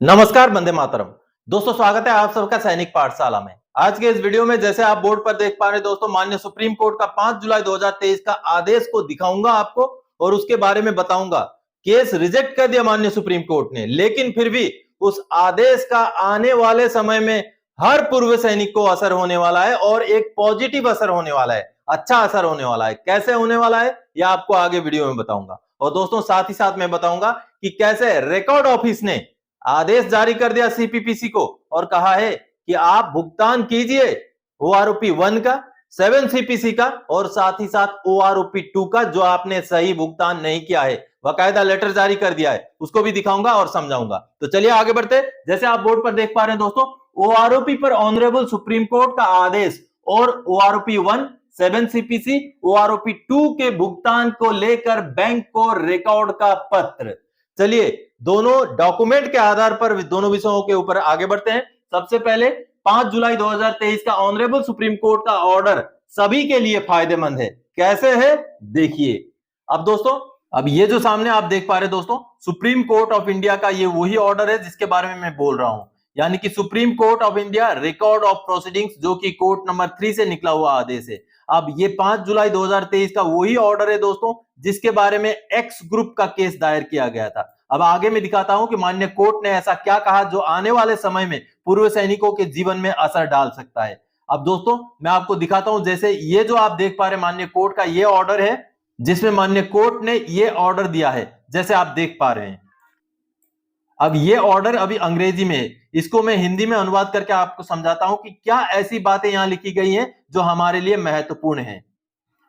नमस्कार, वंदे मातरम। दोस्तों, स्वागत है आप सबका सैनिक पाठशाला में। आज के इस वीडियो में जैसे आप बोर्ड पर देख पा रहे हैं दोस्तों, माननीय सुप्रीम कोर्ट का 5 जुलाई 2023 का आदेश को दिखाऊंगा आपको और उसके बारे में बताऊंगा। केस रिजेक्ट कर दिया माननीय सुप्रीम कोर्ट ने, लेकिन फिर भी उस आदेश का आने वाले समय में हर पूर्व सैनिक को असर होने वाला है और एक पॉजिटिव असर होने वाला है, अच्छा असर होने वाला है। कैसे होने वाला है यह आपको आगे वीडियो में बताऊंगा। और दोस्तों, साथ ही साथ मैं बताऊंगा कि कैसे रिकॉर्ड ऑफिस ने आदेश जारी कर दिया सीपीपीसी को और कहा है कि आप भुगतान कीजिए ओआरओपी 1 का, 7 सीपीसी का और साथ ही साथ ओआरओपी 2 का जो आपने सही भुगतान नहीं किया है। बाकायदा लेटर जारी कर दिया है, उसको भी दिखाऊंगा और समझाऊंगा। तो चलिए आगे बढ़ते। जैसे आप बोर्ड पर देख पा रहे हैं दोस्तों, ओआरओपी पर ऑनरेबल सुप्रीम कोर्ट का आदेश और ओआरओपी 1, 7 सीपीसी, ओआरओपी 2 के भुगतान को लेकर बैंक को रिकॉर्ड का पत्र। चलिए दोनों डॉक्यूमेंट के आधार पर दोनों विषयों के ऊपर आगे बढ़ते हैं। सबसे पहले 5 जुलाई 2023 का ऑनरेबल सुप्रीम कोर्ट का ऑर्डर सभी के लिए फायदेमंद है। कैसे है देखिए। अब दोस्तों, अब ये जो सामने आप देख पा रहे हैं दोस्तों, सुप्रीम कोर्ट ऑफ इंडिया का ये वही ऑर्डर है जिसके बारे में मैं बोल रहा हूं, यानी कि supreme court of India record of proceedings, जो कि कोर्ट नंबर 3 से निकला हुआ आदेश है। अब ये 5 जुलाई 2023 का वही ऑर्डर है दोस्तों जिसके बारे में एक्स ग्रुप का केस दायर किया गया था। अब आगे मैं दिखाता हूं कि माननीय कोर्ट ने ऐसा क्या कहा जो आने वाले समय में पूर्व सैनिकों के जीवन में असर डाल सकता है। अब दोस्तों, मैं आपको दिखाता हूं। जैसे ये जो आप देख पा रहे हैं माननीय कोर्ट का ये ऑर्डर है जिसमें माननीय कोर्ट ने ये ऑर्डर दिया है, जैसे आप देख पा रहे हैं। अब ये ऑर्डर अभी अंग्रेजी में है, इसको मैं हिंदी में अनुवाद करके आपको समझाता हूं कि क्या ऐसी बातें यहां लिखी गई हैं जो हमारे लिए महत्वपूर्ण है।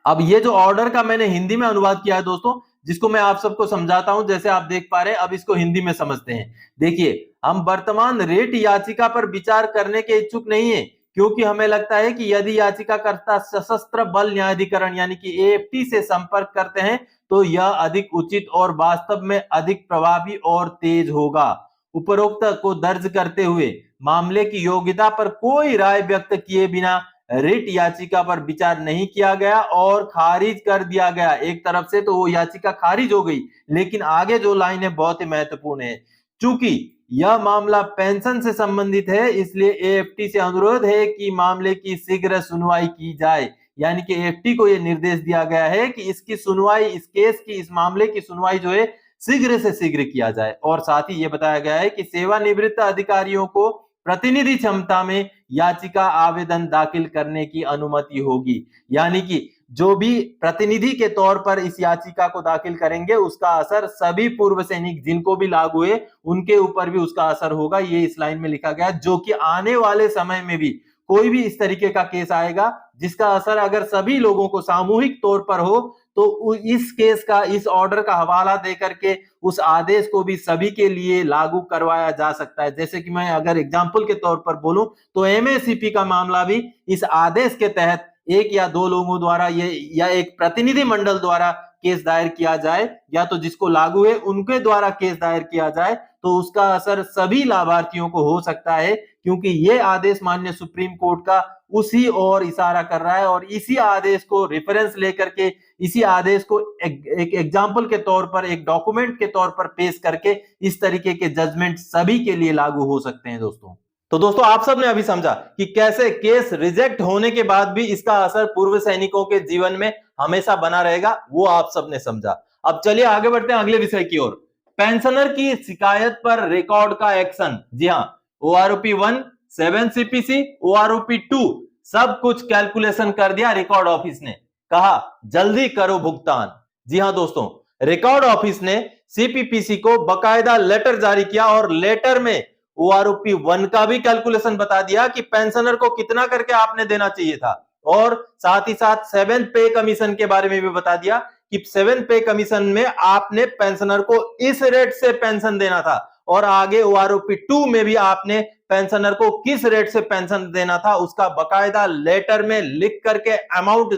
अब ये जो ऑर्डर का मैंने हिंदी में अनुवाद किया है दोस्तों, जिसको मैं आप सबको समझाता हूं, जैसे आप देख पा रहे हैं। अब इसको हिंदी में समझते हैं। देखिए, हम वर्तमान रेट याचिका पर विचार करने के इच्छुक नहीं है, क्योंकि हमें लगता है कि यदि याचिकाकर्ता सशस्त्र बल न्यायाधिकरण यानी कि एएफटी से संपर्क करते हैं तो यह अधिक उचित और वास्तव में अधिक प्रभावी और तेज होगा। उपरोक्त को दर्ज करते हुए मामले की योग्यता पर कोई राय व्यक्त किए बिना रिट याचिका पर विचार नहीं किया गया और खारिज कर दिया गया। एक तरफ से तो वो याचिका खारिज हो गई, लेकिन आगे जो लाइन है बहुत ही महत्वपूर्ण है। चूंकि यह मामला पेंशन से संबंधित है, इसलिए एएफटी से अनुरोध है कि मामले की शीघ्र सुनवाई की जाए। यानी कि एएफटी को यह निर्देश दिया गया है कि इसकी सुनवाई, इस केस की, इस मामले की सुनवाई जो है शीघ्र से शीघ्र किया जाए। और साथ ही यह बताया गया है कि सेवानिवृत्त अधिकारियों को प्रतिनिधि क्षमता में याचिका आवेदन दाखिल करने की अनुमति होगी। यानी कि जो भी प्रतिनिधि के तौर पर इस याचिका को दाखिल करेंगे उसका असर सभी पूर्व सैनिक जिनको भी लागू है उनके ऊपर भी उसका असर होगा। ये इस लाइन में लिखा गया, जो कि आने वाले समय में भी कोई भी इस तरीके का केस आएगा जिसका असर अगर सभी लोगों को सामूहिक तौर पर हो तो इस केस का, इस ऑर्डर का हवाला देकर के उस आदेश को भी सभी के लिए लागू करवाया जा सकता है। जैसे कि मैं अगर एग्जांपल के तौर पर बोलूं तो एमएससीपी का मामला भी इस आदेश के तहत एक या दो लोगों द्वारा ये या एक प्रतिनिधि मंडल द्वारा केस दायर किया जाए, या तो जिसको लागू है उनके द्वारा केस दायर किया जाए, तो उसका असर सभी लाभार्थियों को हो सकता है। क्योंकि ये आदेश माननीय सुप्रीम कोर्ट का उसी ओर इशारा कर रहा है और इसी आदेश को रेफरेंस लेकर के, इसी आदेश को एक एग्जाम्पल के तौर पर, एक डॉक्यूमेंट के तौर पर पेश करके इस तरीके के जजमेंट सभी के लिए लागू हो सकते हैं दोस्तों। तो दोस्तों, आप सबने अभी समझा कि कैसे केस रिजेक्ट होने के बाद भी इसका असर पूर्व सैनिकों के जीवन में हमेशा बना रहेगा, वो आप सबने समझा। अब चलिए आगे बढ़ते हैं अगले विषय की ओर। पेंशनर की शिकायत पर रिकॉर्ड का एक्शन। जी हां, ओआरओपी 1, 7 सीपीसी, ओआरओपी 2 सब कुछ कैलकुलेशन कर दिया रिकॉर्ड ऑफिस ने। कहा जल्दी करो भुगतान। जी हां दोस्तों, रिकॉर्ड ऑफिस ने सीपीपीसी को बकायदा लेटर जारी किया और लेटर में ओआरओपी 1 का भी कैलकुलेशन बता दिया कि पेंशनर को कितना करके आपने देना चाहिए था, और साथ ही साथ 7 पे कमीशन के बारे में भी बता दिया कि 7 पे कमीशन में आपने पेंशनर को इस रेट से पेंशन देना था, और आगे ओआरओपी 2 में भी आपने पेंशनर को किस रेट से पेंशन देना था उसका बकायदा लेटर में लिख करके अमाउंट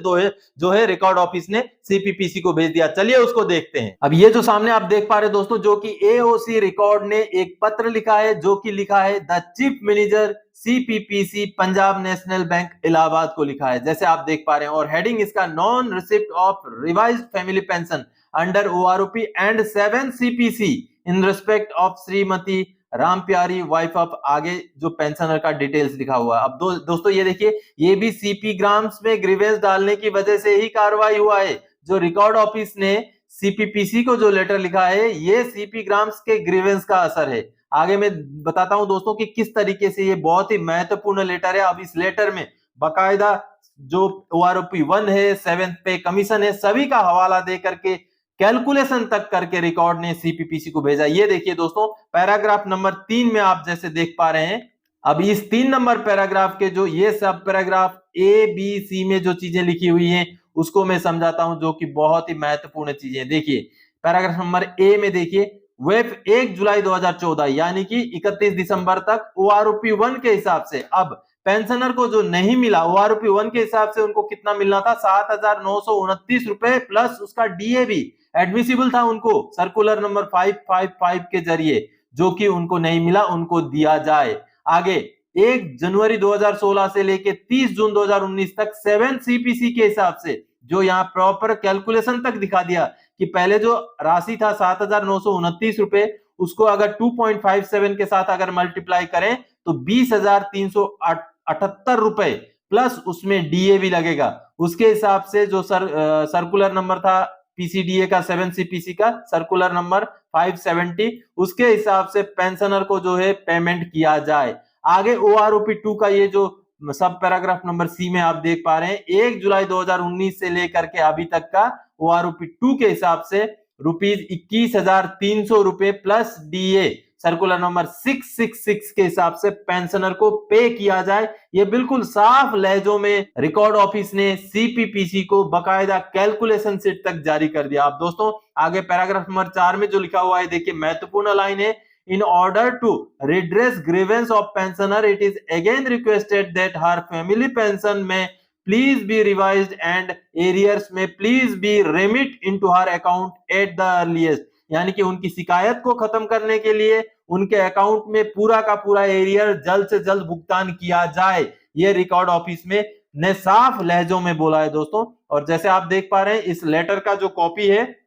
जो है रिकॉर्ड ऑफिस ने सीपीपीसी को भेज दिया। चलिए उसको देखते हैं। अब ये जो सामने आप देख पा रहे दोस्तों, जो कि एओसी रिकॉर्ड ने एक पत्र लिखा है, जो कि लिखा है the chief manager CPPC Punjab national bank Allahabad को लिखा है, जैसे आप देख पा रहे हैं। और हेडिंग इसका non receipt of revised family pension under OROP and 7 CPC in respect of Shrimati Ram प्यारी वाइफ ऑफ, आगे जो पेंशनर का डिटेल्स लिखा हुआ है। अब दोस्तों ये देखिए, ये भी सीपी ग्राम्स में ग्रीवेंस डालने की वजह से ही कार्रवाई हुआ है। जो रिकॉर्ड ऑफिस ने सीपीपीसी को जो लेटर लिखा है, ये सीपी ग्राम्स के ग्रीवेंस का असर है। आगे मैं बताता हूं दोस्तों कि किस तरीके से ये बहुत ही महत्वपूर्ण लेटर है। अब इस लेटर में बाकायदा जो ओआरओपी 1 है, 7th पे कमीशन है, सभी का हवाला दे करके कैलकुलेशन तक करके रिकॉर्ड ने सीपीपीसी को भेजा। ये देखिए दोस्तों, पैराग्राफ नंबर 3 में आप जैसे देख पा रहे हैं। अब इस 3 नंबर पैराग्राफ के जो ये सब पैराग्राफ ए बी सी में जो चीजें लिखी हुई हैं उसको मैं समझाता हूं, जो कि बहुत ही महत्वपूर्ण चीजें। देखिए पैराग्राफ नंबर ए में देखिए, वेफ 1 जुलाई 2014 यानी कि 31 दिसंबर तक ओआरओपी 1 के हिसाब से, अब पेंशनर को जो नहीं मिला ओआरओपी 1 के हिसाब से, उनको कितना मिलना था, 7,929 रुपए प्लस उसका डीए भी एडमिसिबल था उनको सर्कुलर नंबर 555 के जरिए, जो कि उनको नहीं मिला, उनको दिया जाए। आगे 1 जनवरी 2016 से लेके 30 जून 2019 तक 7 सीपीसी के हिसाब से, जो यहाँ प्रॉपर कैलकुलेशन तक दिखा दिया कि पहले जो राशि था 7,929 रुपए, उसको अगर 2.57 के साथ अगर मल्टीप्लाई करें तो 20,378 रुपए प्लस उसमें डीए भी लगेगा। उसके हिसाब से जो सर्कुलर नंबर था पीसीडीए का, 7 सीपीसी का सर्कुलर नंबर 570, उसके हिसाब से पेंशनर को जो है पेमेंट किया जाए। आगे ओआरओपी 2 का ये जो सब पैराग्राफ नंबर सी में आप देख पा रहे हैं, 1 जुलाई 2019 से लेकर के अभी तक का ओआरओपी 2 के हिसाब से रुपीज 21,300 रुपए प्लस डीए सर्कुलर नंबर 666 के हिसाब से पेंशनर को पे किया जाए। ये बिल्कुल साफ लहजों में रिकॉर्ड ऑफिस ने सीपीपीसी को बकायदा कैलकुलेशन शीट तक जारी कर दिया। अब दोस्तों आगे पैराग्राफ नंबर 4 में जो लिखा हुआ है, देखिए महत्वपूर्ण लाइन है, in order to redress grievance of pensioner it is again requested that her family pension may please be revised and arrears may please be remit into her account at the earliest। यानी कि उनकी शिकायत को खत्म करने के लिए उनके अकाउंट में पूरा का पूरा एरियर जल्द से जल्द भुगतान किया जाए, ये रिकॉर्ड ऑफिस में ने साफ लहजों में बोला है दोस्तों। और जैसे आप देख पा रहे हैं, इस लेटर का जो कॉपी है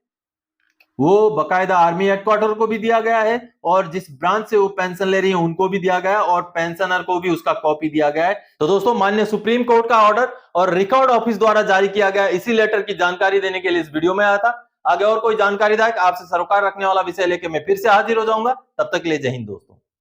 वो बकायदा आर्मी हेडक्वार्टर को भी दिया गया है, और जिस ब्रांच से वो पेंशन ले रही है उनको भी दिया गया है, और पेंशनर को भी उसका कॉपी दिया गया है। तो दोस्तों माननीय सुप्रीम कोर्ट का ऑर्डर और रिकॉर्ड ऑफिस द्वारा जारी किया गया इसी लेटर की जानकारी देने के लिए इस वीडियो में आया था। आगे और कोई जानकारीदायक आपसे सरोकार रखने वाला विषय लेके मैं फिर से हाजिर हो जाऊंगा। तब तक के लिए जय हिंद दोस्तों।